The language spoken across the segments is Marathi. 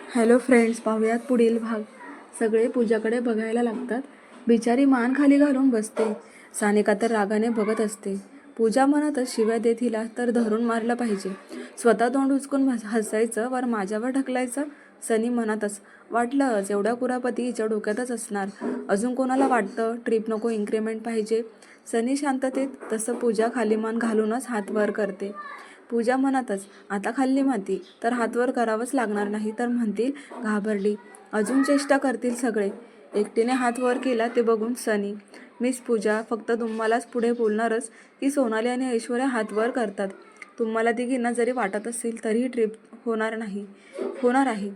हॅलो फ्रेंड्स, पाहूयात पुढील भाग. सगळे पूजाकडे बघायला लागतात. बिचारी मान खाली घालून बसते. सानिका तर रागाने बघत असते. पूजा म्हणतच शिव्या देत हिला तर धरून मारलं पाहिजे. स्वतः तोंड उचकून हसायचं वर माझ्यावर ढकलायचं. सनी म्हणतच वाटलंच एवढ्या कुरापती हिच्या डोक्यातच असणार. अजून कोणाला वाटतं ट्रिप नको, इन्क्रीमेंट पाहिजे. सनी शांततेत तसं पूजा खाली मान घालूनच हात वर करते. पूजा म्हणतच आता खाल्ली माती तर हातवर करावंच लागणार, नाही तर म्हणतील घाबरली. अजून चेष्टा करतील सगळे. एकटीने हात वर केला ते बघून सनी, मिस पूजा फक्त तुम्हालाच पुढे बोलणारच की सोनाली आणि ऐश्वर्या हात वर करतात. तुम्हाला तिघींना जरी वाटत असेल तरीही ट्रिप होणार आहे.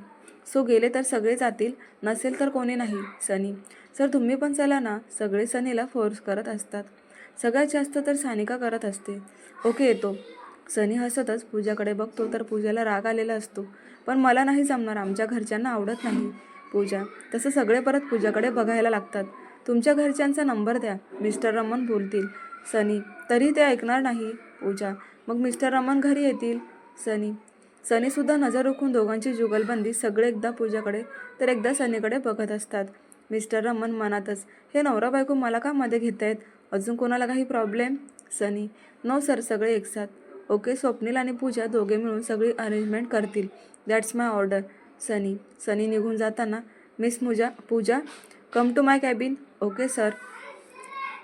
सो गेले तर सगळे जातील, नसेल तर कोणी नाही. सनी, सर तुम्ही पण चला ना. सगळे सनीला फोर्स करत असतात. सगळ्यात जास्त तर सानिका करत असते. ओके येतो. सनी हसतच पूजाकडे बघतो तर पूजाला राग आलेला असतो. पण मला नाही जमणार, आमच्या घरच्यांना आवडत नाही. पूजा, तसं सगळे परत पूजाकडे बघायला लागतात. तुमच्या घरच्यांचा नंबर द्या, मिस्टर रमन बोलतील. सनी, तरी ते ऐकणार नाही. पूजा, मग मिस्टर रमन घरी येतील. सनी, सनीसुद्धा नजर रोखून दोघांची जुगलबंदी. सगळे एकदा पूजाकडे तर एकदा सनीकडे बघत असतात. मिस्टर रमन मनातच, हे नवरा बायको मला का मध्ये घेतायत? अजून कोणाला काही प्रॉब्लेम? सनी, नो सर, सगळे एकसाथ. ओके, स्वप्नील आणि पूजा दोघे मिळून सगळी अरेंजमेंट करतील. That's my order. सनी निघून जाताना, Miss Pooja, come to my cabin. Okay sir.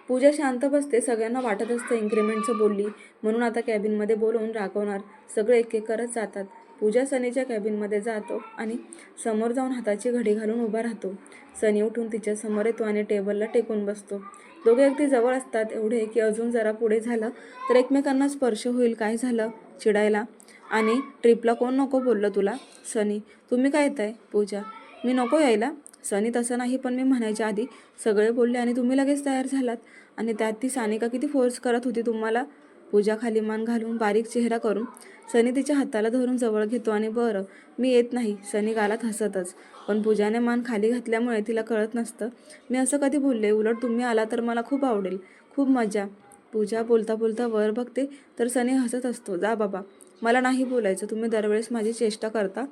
Pooja शांत बसते. सगळ्यांना वाटत असतं इन्क्रीमेंटचं बोलली म्हणून आता कॅबिनमध्ये बोलवून रागवणार. सगळे एक एक करत जातात. पूजा सनीच्या कॅबिनमध्ये जातो आणि समोर जाऊन हाताची घडी घालून उभा राहतो. सनी उठून तिच्या समोर येतो आणि टेबलला टेकून बसतो. दोघे अगदी जवळ असतात, एवढे की अजून जरा पुढे झालं तर एकमेकांना स्पर्श होईल. काय झालं चिडायला? आणि ट्रिपला कोण नको बोललं तुला? सनी, तुम्ही काय येताय? पूजा, मी नको यायला. सनी, तसं नाही, पण मी म्हणायच्या आधी सगळे बोलले आणि तुम्ही लगेच तयार झालात. आणि त्यात ती सानिका किती फोर्स करत होती तुम्हाला. पूजा खाली मान घालून बारीक चेहरा करून सनी तिच्या हाताला धरून जवळ घेतो आणि बरं मी येत नाही. सनी गालात हसतच. पण पूजाने मान खाली घातल्यामुळे तिला कळत नसतं. मी असं कधी बोलले? उलट तुम्ही आला तर मला खूप आवडेल, खूप मजा. पूजा बोलता बोलता वर बघते तर सनी हसत असतो. जा बाबा, मला नाही बोलायचं, तुम्ही दरवेळेस माझी चेष्टा करता.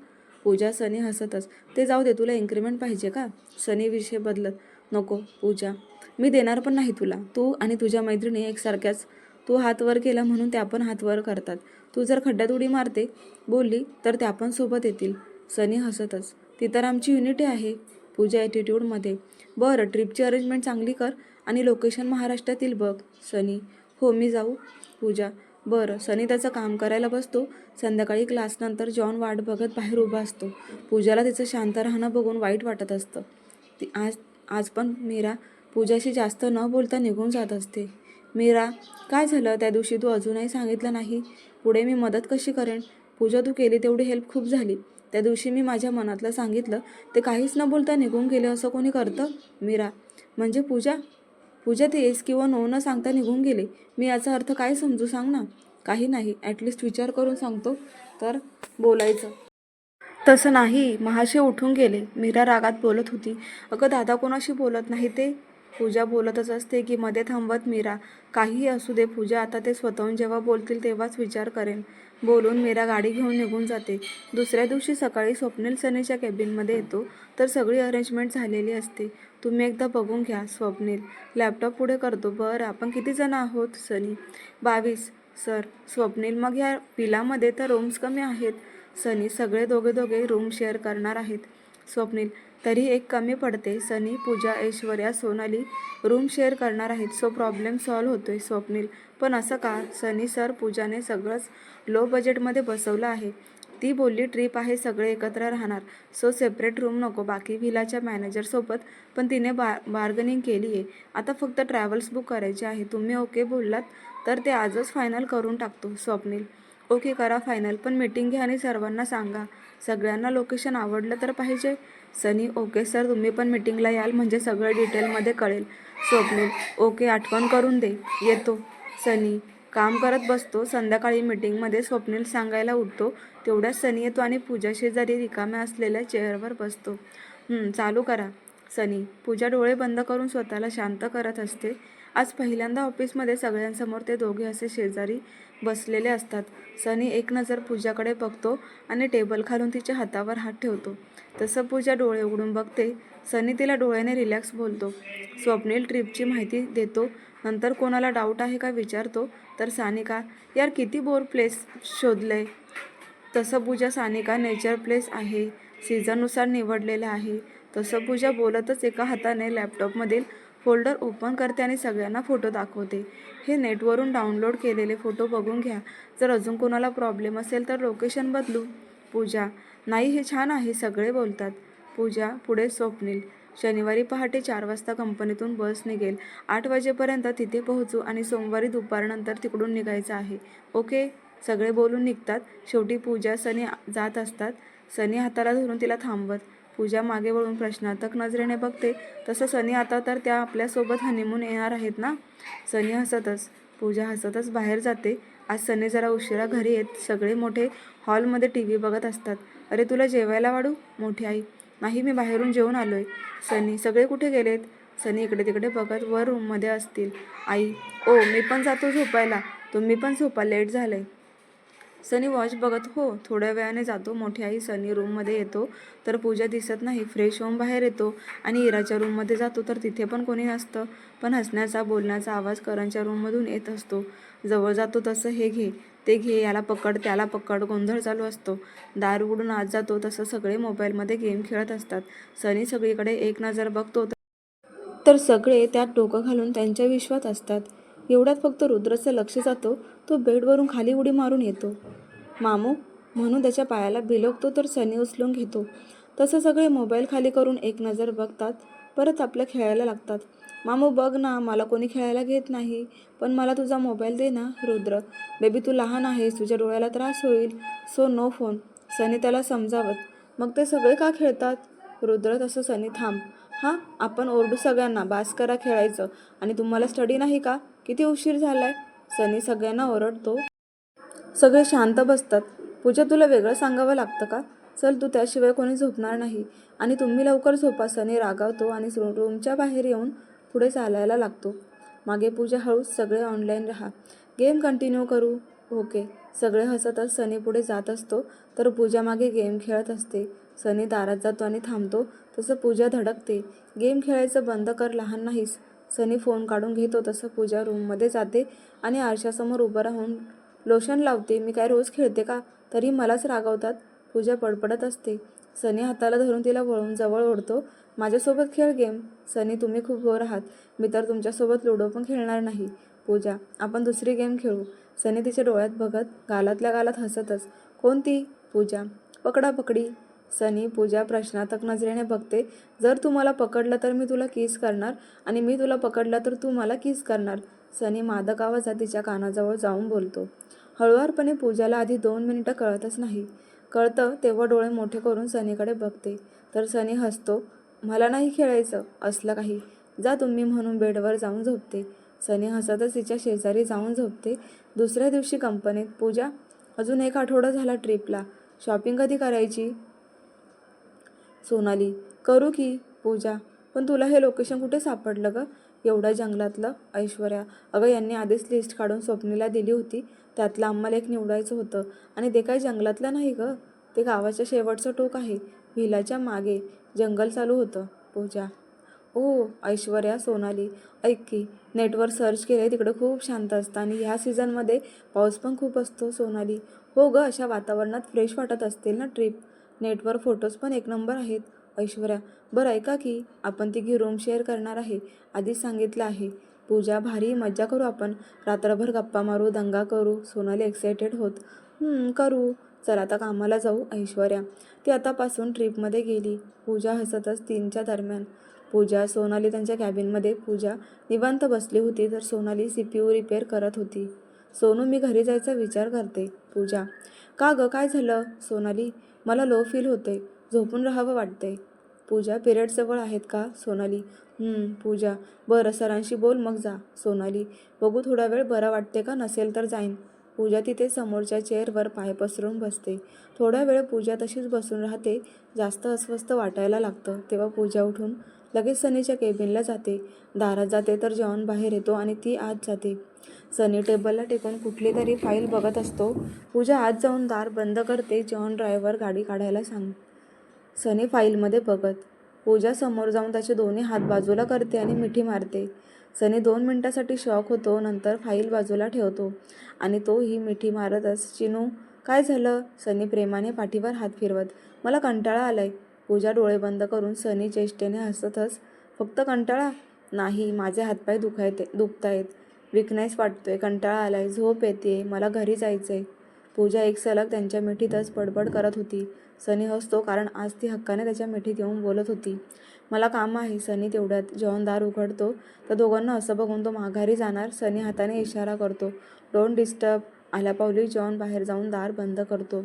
पूजा, सनी हसतच, ते जाऊ दे, तुला इन्क्रीमेंट पाहिजे का? सनी विषय बदलत, नको. पूजा, मी देणार पण नाही तुला. तू आणि तुझ्या मैत्रिणी एकसारख्याच. तू हात वर केला म्हणून त्या पण हात वर करतात. तू जर खड्ड्यात उडी मारते बोलली तर त्या पण सोबत येतील. सनी हसतच, ती तर आमची युनिटी आहे. पूजा ॲटिट्यूडमध्ये, बरं ट्रिपची अरेंजमेंट चांगली कर आणि लोकेशन महाराष्ट्रातील बघ. सनी, हो मी जाऊ. पूजा, बरं. सनी त्याचं काम करायला बसतो. संध्याकाळी क्लासनंतर जॉन वाट बघत बाहेर उभा असतो. पूजाला तिचं शांत राहणं बघून वाईट वाटत असतं. ती आज पण मीरा पूजाशी जास्त न बोलता निघून जात असते. मीरा, काय झालं? त्या दिवशी तू अजूनही सांगितलं नाही. पुढे मी मदत कशी करेन? पूजा, तू केली तेवढी हेल्प खूप झाली. त्या दिवशी मी माझ्या मनातलं सांगितलं, ते काहीच न बोलता निघून गेले. असं कोणी करतं? मीरा, म्हणजे पूजा ते येस किंवा नो न सांगता निघून गेले. मी याचा अर्थ काय समजू, सांग ना. काही नाही, ॲटलिस्ट विचार करून सांगतो तर बोलायचं. तसं नाही. महाशय उठून गेले. मीरा रागात बोलत होती. अगं दादा कोणाशी बोलत नाही ते? पूजा बोलतच असते की मध्ये थांबवत मीरा, काहीही असू दे पूजा, आता ते स्वतःहून जेव्हा बोलतील तेव्हाच विचार करेन. बोलून मीरा गाडी घेऊन निघून जाते. दुसऱ्या दिवशी सकाळी स्वप्नील सनीच्या कॅबिनमध्ये येतो तर सगळी अरेंजमेंट झालेली असते. तुम्ही एकदा बघून घ्या. स्वप्नील लॅपटॉप पुढे करतो. बरं आपण किती जण आहोत? सनी, 22 सर. स्वप्नील, मग ह्या विलामध्ये तर रूम्स कमी आहेत. सनी, सगळे दोघे रूम शेअर करणार आहेत. स्वप्नील, तरी एक कमी पडते. सनी, पूजा, ऐश्वर्या, सोनाली रूम शेअर करणार आहेत. सो प्रॉब्लेम सॉल्व्ह होतोय. स्वप्नील, पण असं का? सनी, सर पूजाने सगळंच लो बजेटमध्ये बसवलं आहे. ती बोलली ट्रिप आहे, सगळे एकत्र राहणार, सो सेपरेट रूम नको. बाकी व्हिलाच्या मॅनेजरसोबत पण तिने बार्गनिंग केली आहे. आता फक्त ट्रॅव्हल्स बुक करायचे आहे. तुम्ही ओके बोललात तर ते आजच फायनल करून टाकतो. स्वप्नील, ओके करा फायनल, पण मीटिंग घ्या आणि सर्वांना सांगा. सगळ्यांना लोकेशन आवडलं तर पाहिजे. सनी, ओके सर, तुम्ही पण मीटिंगला याल म्हणजे सगळं डिटेलमध्ये कळेल. स्वप्नील, ओके, आठवण करून दे, येतो. सनी काम करत बसतो. संध्याकाळी मीटिंगमध्ये स्वप्नील सांगायला उठतो तेवढ्यात सनी येतो आणि पूजा शेजारी रिकाम्या असलेल्या चेअरवर बसतो. चालू करा. सनी, पूजा डोळे बंद करून स्वतःला शांत करत असते आज पहिल्यांदा ऑफिसमध्ये सगळ्यांसमोर ते दोघे असे शेजारी बसलेले असतात. सनी एक नजर पूजाकडे बघतो आणि टेबल खालून तिच्या हातावर हात ठेवतो. तसं पूजा डोळे उघडून बघते. सनी तिला डोळ्याने रिलॅक्स बोलतो. स्वप्नील ट्रिपची माहिती देतो. नंतर कोणाला डाऊट आहे का विचारतो. तर सानिका, यार किती बोर प्लेस शोधलंय. तसं पूजा, सानिका नेचर प्लेस आहे, सीझननुसार निवडलेलं आहे. तसं पूजा बोलतच एका हाताने लॅपटॉपमधील फोल्डर ओपन करते आणि सगळ्यांना फोटो दाखवते. हे नेटवरून डाउनलोड केलेले फोटो बघून घ्या. जर अजून कोणाला प्रॉब्लेम असेल तर लोकेशन बदलू. पूजा, नाही हे छान आहे, सगळे बोलतात. पूजा पुढे. स्वप्नील, शनिवारी पहाटे 4 वाजता कंपनीतून बस निघेल. 8 वाजेपर्यंत तिथे पोहोचू आणि सोमवारी दुपारनंतर तिकडून निघायचं आहे. ओके. सगळे बोलून निघतात. शेवटी पूजा सनी जात असतात. सनी हाताला धरून तिला थांबवत. पूजा मागे वळून प्रश्नार्थक नजरेने बघते. तसं सनी आता तर त्या आपल्यासोबत हनीमून येणार आहेत ना. सनी हसतच. पूजा हसतच बाहेर जाते. आज सनी जरा उशिरा घरी येत. सगळे मोठे हॉलमध्ये टीव्ही बघत असतात. अरे तुला जेवायला वाढू. मोठी आई, नाही मी बाहेरून जेवून आलोय. सनी, सगळे कुठे गेलेत. सनी इकडे तिकडे बघत, वर रूममध्ये असतील. आई, ओ मी पण जातो झोपायला. तुम्ही पण झोपा, लेट झालंय. सनी वॉच बघत, हो थोड्या वेळाने जातो. मोठी आई. सनी रूममध्ये येतो तर पूजा दिसत नाही. फ्रेश होऊन बाहेर येतो आणि इराच्या रूममध्ये जातो तर तिथे पण कोणी नसतं. पण हसण्याचा बोलण्याचा आवाज करणच्या रूममधून येत असतो. जवळ जातो तसं हे घे ते घे, याला पकड त्याला पकड, गोंधळ चालू असतो. दार उघडून आत जातो तसं सगळे मोबाईलमध्ये गेम खेळत असतात. सनी सगळीकडे एक नजर बघतो तर सगळे त्यात डोकं घालून त्यांच्या विश्वात असतात. एवढ्यात फक्त रुद्रचं लक्ष जातो. तो बेडवरून खाली उडी मारून येतो. मामू म्हणून त्याच्या पायाला बिलगतो तर सनी उचलून घेतो. तसं सगळे मोबाईल खाली करून एक नजर बघतात. परत आपल्या खेळायला लागतात. मामू बघ ना, मला कोणी खेळायला घेत नाही. पण मला तुझा मोबाईल दे ना. रुद्र, बेबी तू लहान आहेस, तुझ्या डोळ्याला त्रास होईल. So no phone. सनी त्याला समजावत. मग ते सगळे का खेळतात. रुद्र, तसं सनी थांब. हां, आपण ओरडू सगळ्यांना, बास करा खेळायचं. आणि तुम्हाला स्टडी नाही का. किती उशीर झालाय. सनी सगळ्यांना ओरडतो. सगळे शांत बसतात. पूजा, तुला वेगळं सांगावं लागतं का. चल तू, त्याशिवाय कोणी झोपणार नाही. आणि तुम्ही लवकर झोपा. सनी रागावतो आणि रूमच्या बाहेर येऊन पुढे चालायला लागतो. मागे पूजा, हळूच सगळे ऑनलाईन राहा. गेम कंटिन्यू करू. ओके. सगळे हसतच सनी पुढे जात असतो तर पूजा मागे गेम खेळत असते. सनी दारात जातो आणि थांबतो. तसं पूजा धडकते. गेम खेळायचं बंद कर, लहान नाहीस. सनी फोन काढून घेतो. तसं पूजा रूममध्ये जाते आणि आरशासमोर उभं राहून लोशन लावते. मी काय रोज खेळते का, तरी मलाच रागवतात. पूजा पडपडत असते. सनी हाताला धरून तिला वळून जवळ ओढतो. माझ्यासोबत खेळ गेम. सनी, तुम्ही खूप बोर आहात. मी तर तुमच्यासोबत लुडो पण खेळणार नाही. पूजा, आपण दुसरी गेम खेळू. सनी तिच्या डोळ्यात बघत, गालातल्या गालात हसतच. कोणती. पूजा, पकडापकडी. सनी. पूजा प्रश्नार्थक नजरेने बघते. जर तू मला पकडलं तर मी तुला किस करणार आणि मी तुला पकडलं तर तू मला किस करणार. सनी मादक आवाजात तिच्या कानाजवळ जाऊन बोलतो. हळुवारपणे. पूजाला आधी 2 मिनिटं कळतच नाही. कळतं तेव्हा डोळे मोठे करून सनीकडे बघते तर सनी हसतो. मला नाही खेळायचं असलं काही. जा तुम्ही म्हणून बेडवर जाऊन झोपते. सनी हसतच तिच्या शेजारी जाऊन झोपते. दुसऱ्या दिवशी कंपनीत. पूजा, अजून 1 आठवडा झाला ट्रिपला. शॉपिंग कधी करायची. सोनाली, करू की. पूजा, पण तुला हे लोकेशन कुठे सापडलं गं. एवढ्या जंगलातलं. ऐश्वर्या, अगं यांनी आधीच लिस्ट काढून स्वप्नीला दिली होती. त्यातलं आम्हाला एक निवडायचं होतं आणि ते काही जंगलातलं नाही गं. ते गावाच्या शेवटचं टोक आहे. व्हिलाच्या मागे जंगल चालू होतं. पूजा, ओ. ऐश्वर्या. सोनाली, ऐक की, नेटवर सर्च केले, तिकडे खूप शांत असतं आणि ह्या सीझनमध्ये पाऊस पण खूप असतो. सोनाली, हो गं, अशा वातावरणात फ्रेश वाटत असतील ना ट्रिप. नेटवर फोटोज पण एक नंबर आहेत. ऐश्वर्या, बरं ऐका की, आपण तिघी रूम शेअर करणार आहे, आधीच सांगितलं आहे. पूजा, भारी मज्जा करू आपण. रात्रभर गप्पा मारू, दंगा करू. सोनाली एक्सायटेड होत. करू. चल आता कामाला जाऊ. ऐश्वर्या, ती आतापासून ट्रिपमध्ये गेली. पूजा हसतच 3च्या दरम्यान. पूजा. सोनाली त्यांच्या कॅबिनमध्ये. पूजा निवांत बसली होती तर सोनाली CPU रिपेअर करत होती. सोनू, मी घरी जायचा विचार करते. पूजा, का गं, काय झालं. सोनाली, मला लो फील होते, झोपून राहावं वाटते. पूजा, पिरियड्स जवळ आहेत का. सोनाली, पूजा, बरं सरांशी बोल मग जा. सोनाली, बघू थोडा वेळ, बरं वाटते का, नसेल तर जाईन. पूजा तिथे समोरच्या चेअरवर पाय पसरून बसते. थोडा वेळ पूजा तशीच बसून राहते. जास्त अस्वस्थ वाटायला लागतं तेव्हा पूजा उठून लगेच सनीच्या केबिनला जाते. दारात जाते तर जॉन बाहेर येतो आणि ती आत जाते. सनी टेबलला टेकून कुठली तरी फाईल बघत असतो. पूजा आत जाऊन दार बंद करते. जॉन ड्रायव्हर गाडी काढायला सांग. सनी फाईलमध्ये बघत. पूजा समोर जाऊन त्याचे दोन्ही हात बाजूला करते आणि मिठी मारते. सनी 2 मिनिटांसाठी शॉक होतो. नंतर फाईल बाजूला ठेवतो आणि तो ही मिठी मारतच, चिनू काय झालं? सनी प्रेमाने पाठीवर हात फिरवत. मला कंटाळा आलाय. पूजा डोळे बंद करून सनी चेष्टेने हसतच. फक्त कंटाळा? नाही, माझे हातपाय दुखतायत. विकनेस वाटतोय, कंटाळा आलाय, झोप येतेय, मला घरी जायचंय. पूजा एक सलग त्यांच्या मिठीतच बडबड करत होती. सनी हसतो कारण आज ती हक्काने त्याच्या मिठीत येऊन बोलत होती. मला काम आहे. सनी तेवढ्यात जॉन दार उघडतो. त्या दोघांना असं बघून तो माघारी जाणार. सनी हाताने इशारा करतो. Don't disturb. आल्यापावली जॉन बाहेर जाऊन दार बंद करतो.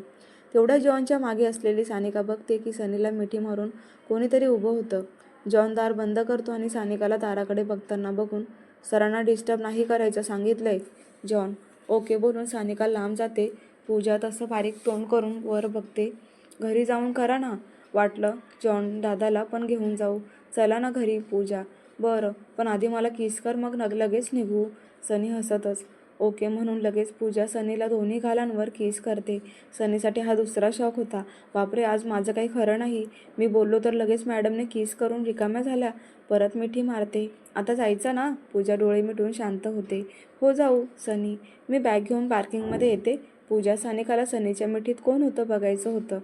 तेवढ्या जॉनच्या मागे असलेली सानिका बघते की सनीला मिठी मारून कोणीतरी उभं होतं. जॉन दार बंद करतो आणि सानिकाला दाराकडे बघताना बघून, सरांना डिस्टर्ब नाही करायचं सांगितलंय. जॉन ओके बोलून सानिका लांब जाते. पूजा तसं बारीक तोंड करून वर बघते. घरी जाऊन करा ना. वाटलं जॉन दादाला पण घेऊन जाऊ. चला ना घरी. पूजा बरं, पण आधी मला किस कर, मग लगेच निघू. सनी हसतच. ओके म्हणून लगेच पूजा सनीला दोन्ही गालांवर किस करते. सनीसाठी हा दुसरा शॉक होता. बापरे, आज माझं काही खरं नाही. मी बोललो तर लगेच मॅडमने किस करून रिकाम्या झाल्या. परत मिठी मारते. आता जायचं ना? पूजा डोळे मिटून शांत होते. हो जाऊ. सनी मी बॅग घेऊन पार्किंगमध्ये येते. पूजा सानिकाला सनीच्या मिठीत कोण होतं बघायचं होतं.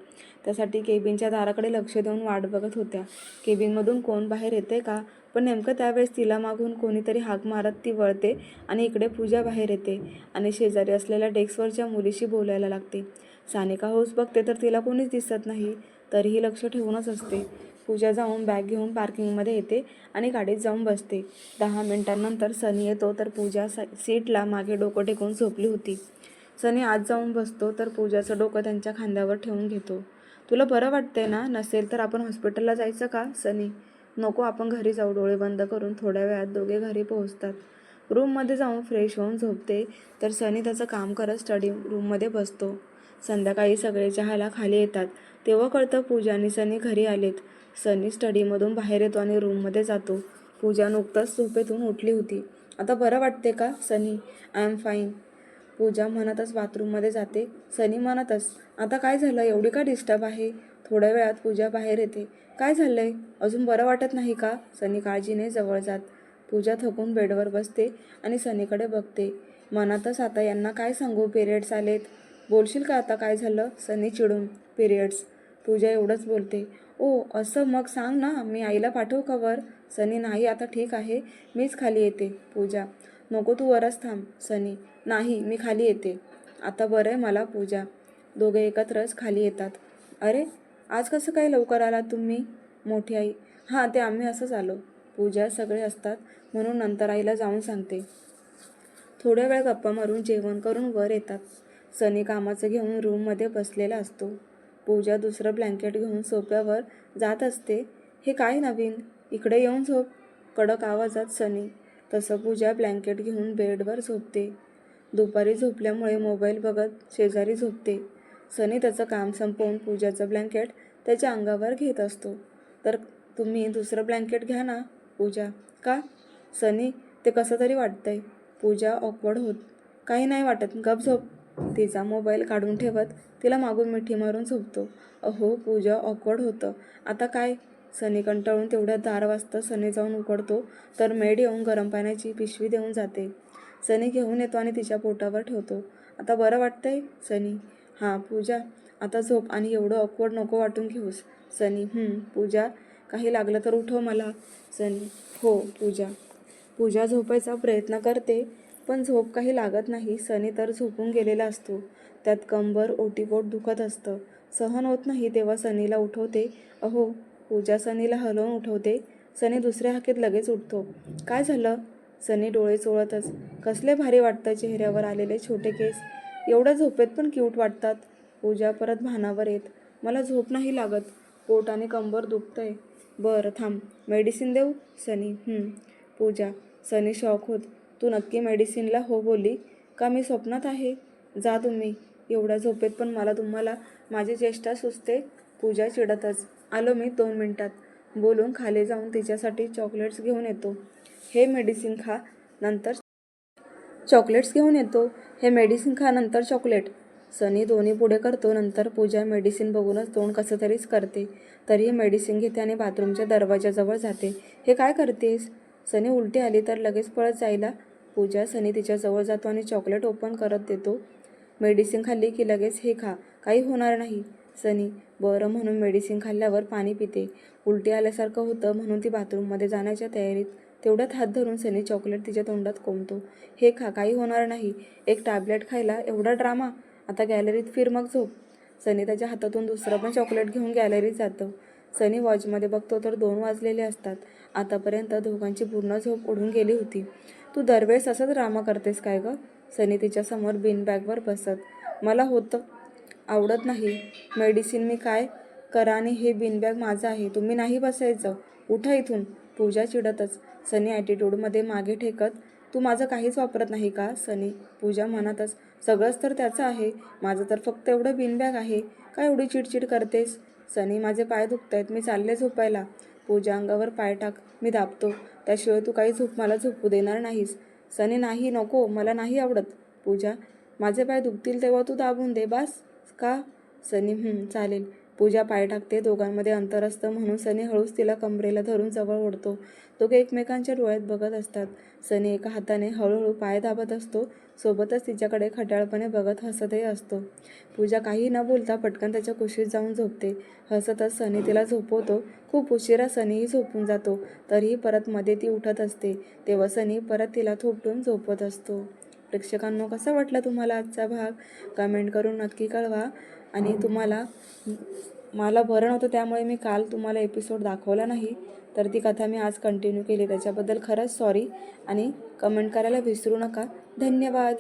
त्यासाठी केबिनच्या दाराकडे लक्ष देऊन वाट बघत होत्या. केबिनमधून कोण बाहेर येते का? पण नेमकं त्यावेळेस तिला मागून कोणीतरी हाक मारत ती वळते आणि इकडे पूजा बाहेर येते आणि शेजारी असलेल्या डेस्कवरच्या मुलीशी बोलायला लागते. सानिका हौस बघते तर तिला कोणीच दिसत नाही. तरीही लक्ष ठेवूनच असते. पूजा जाऊन बॅग घेऊन पार्किंगमध्ये येते आणि गाडीत जाऊन बसते. 10 मिनिटांनंतर सनी येतो तर पूजा सीटला मागे डोकं टेकून झोपली होती. सनी आत जाऊन बसतो तर पूजाचं डोकं त्यांच्या खांद्यावर ठेवून घेतो. तुला बरं वाटतंय ना? नसेल तर आपण हॉस्पिटलला जायचं का? सनी नको, आपण घरी जाऊ. डोळे बंद करून थोड्या वेळात दोघे घरी पोहोचतात. रूममध्ये जाऊन फ्रेश होऊन झोपते तर सनी त्याचं काम करत स्टडी रूममध्ये बसतो. संध्याकाळी सगळे चहाला खाली येतात. तेव्हा कळतं पूजा आणि सनी घरी आलेत. सनी स्टडीमधून बाहेर येतो आणि रूममध्ये जातो. पूजा नुकतंच झोपेतून उठली होती. आता बरं वाटते का? सनी आय एम फाईन. पूजा म्हणतच बाथरूममध्ये जाते. सनी म्हणतच आता काय झालं? एवढी का डिस्टर्ब आहे? थोड्या वेळात पूजा बाहेर येते. काय झालंय? अजून बरं वाटत नाही का? सनी काळजीने जवळ जात. पूजा थकून बेडवर बसते आणि सनीकडे बघते. मनातच आता यांना काय सांगू? पिरियड्स आलेत. बोलशील का आता काय झालं? सनी चिडून. पिरियड्स. पूजा एवढंच बोलते. ओ असं, मग सांग ना, मी आईला पाठवू का वर? सनी नाही, आता ठीक आहे, मीच खाली येते. पूजा नको, तू वरच थांब. सनी नाही, मी खाली येते. आता बरं आहे मला. पूजा दोघे एकत्रच खाली येतात. अरे आज कसं काय लवकर आलात तुम्ही? मोठी आई हां, ते आम्ही असंच आलो. पूजा सगळे असतात म्हणून नंतर आईला जाऊन सांगते. थोड्या वेळ गप्पा मारून जेवण करून वर येतात. सनी कामाचं घेऊन रूममध्ये बसलेला असतो. पूजा दुसरं ब्लँकेट घेऊन सोफ्यावर जात असते. हे काय नवीन? इकडे येऊन झोप. कडक आवाजात सनी. तसं पूजा ब्लँकेट घेऊन बेडवर झोपते. दुपारी झोपल्यामुळे मोबाईल बघत शेजारी झोपते. सनी त्याचं काम संपवून पूजाचं ब्लँकेट त्याच्या अंगावर घेत असतो. तर तुम्ही दुसरं ब्लँकेट घ्या ना. पूजा का? सनी ते कसं तरी वाटतंय. पूजा ऑकवर्ड होत. काही नाही वाटत, गप झोप. तिचा मोबाईल काढून ठेवत तिला मागून मिठी मारून झोपतो. अहो पूजा ऑकवर्ड होतं. आता काय? सनी कंटाळून तेवढ्यात दार वाजतं. सनी जाऊन उघडतो तर मेड येऊन गरम पाण्याची पिशवी देऊन जाते. सनी घेऊन येतो आणि तिच्या पोटावर ठेवतो. आता बरं वाटतंय? सनी हां. पूजा आता झोप आणि एवढं ऑकवर्ड नको वाटून घेऊस. सनी पूजा काही लागलं तर उठव मला. सनी हो. पूजा झोपायचा प्रयत्न करते पण झोप काही लागत नाही. सनी तर झोपून गेलेला असतो. त्यात कंबर ओटीपोट दुखत असतं. सहन होत नाही तेव्हा सनीला उठवते. अहो. पूजा सनीला हलवून उठवते. सनी दुसऱ्या हाकेत लगेच उठतो. काय झालं? सनी डोळे चोळतच. कसले भारी वाटतं चेहऱ्यावर आलेले छोटे केस. एवढ्या झोपेत पण क्यूट वाटतात. पूजा परत भानावर येत. मला झोप नाही लागत. पोट आणि कंबर दुखतंय. बरं थांब, मेडिसिन देऊ? सनी पूजा. सनी शॉक होत. तू नक्की मेडिसिनला हो बोलली का? मी स्वप्नात आहे? जा तुम्ही. एवढ्या झोपेत पण तुम्हाला माझी चेष्टा सुचते. पूजा चिडतच. आलो मी 2 मिनिटात. बोलून खाली जाऊन तिच्यासाठी चॉकलेट्स घेऊन येतो. हे मेडिसिन खा नंतर चॉकलेट्स घेऊन येतो. हे मेडिसिन खा नंतर चॉकलेट. सनी दोन्ही पुढे करतो. नंतर पूजा मेडिसिन बघूनच तोंड कसं तरीच करते. तरीही मेडिसिन घेते आणि बाथरूमच्या दरवाजाजवळ जाते. हे काय करतेस? सनी उलटी आली तर लगेच पळत जायला. पूजा सनी तिच्याजवळ जातो आणि चॉकलेट ओपन करत देतो. मेडिसिन खाल्ली की लगेच हे खा, काही होणार नाही. सनी बरं म्हणून मेडिसिन खाल्ल्यावर पाणी पिते. उलटी आल्यासारखं होतं म्हणून ती बाथरूममध्ये जाण्याच्या तयारीत. तेवढ्यात हात धरून सनी चॉकलेट तिच्या तोंडात कोंबतो. हे खा, काही होणार नाही. एक टॅबलेट खायला एवढा ड्रामा. आता गॅलरीत फिर मग झोप. सनी त्याच्या हातातून दुसरं पण चॉकलेट घेऊन गॅलरीत जातं. सनी वॉचमध्ये बघतो तर 2 वाजलेले असतात. आतापर्यंत दोघांची पूर्ण झोप उडून गेली होती. तू दरवेळेस असंच ड्रामा करतेस काय गं? सनी तिच्यासमोर बीनबॅगवर बसत. मला होतं आवडत नाही. मेडिसिन मी काय करा आणि हे बीनबॅग माझं आहे. तुम्ही नाही बसायचं. उठा इथून. पूजा चिडतच. सनी ॲटिट्यूडमध्ये मागे ठेकत. तू माझं काहीच वापरत नाही का? सनी. पूजा म्हणतच. सगळंच तर त्याचं आहे. माझं तर फक्त एवढं बीनबॅग आहे. काय एवढी चिडचिड करतेस? सनी माझे पाय दुखतायत. मी चालले झोपायला. पूजा अंगावर पाय टाक. मी दाबतो. त्याशिवाय तू काही मला झोपू देणार नाहीस. सनी नाही, नको, मला नाही आवडत. पूजा माझे पाय दुखतील तेव्हा तू दाबून दे. बास का? सनी चालेल. पूजा पाय टाकते. दोघांमध्ये अंतर असतं म्हणून सनी हळूच तिला कमरेला धरून जवळ ओढतो. दोघे एकमेकांच्या डोळ्यात बघत असतात. सनी एका हाताने हळूहळू पाय दाबत असतो. सोबतच तिच्याकडे खट्याळपणे बघत हसतही असतो. पूजा काही न बोलता पटकन त्याच्या कुशीत जाऊन झोपते. हसतच सनी तिला झोपवतो. खूप उशिरा सनीही झोपून जातो. तरीही परत मध्ये ती उठत असते. तेव्हा सनी परत तिला थोपटून झोपत असतो. प्रेक्षकांनो, कसा वाटला तुम्हाला आजचा भाग? कमेंट करून नक्की कळवा. आणि मला बरं नव्हतं त्यामुळे मी काल तुम्हाला एपिसोड दाखवला नाही, तर ती कथा मी आज कंटिन्यू केली. त्याच्याबद्दल खरंच सॉरी. आणि कमेंट करायला विसरू नका. धन्यवाद.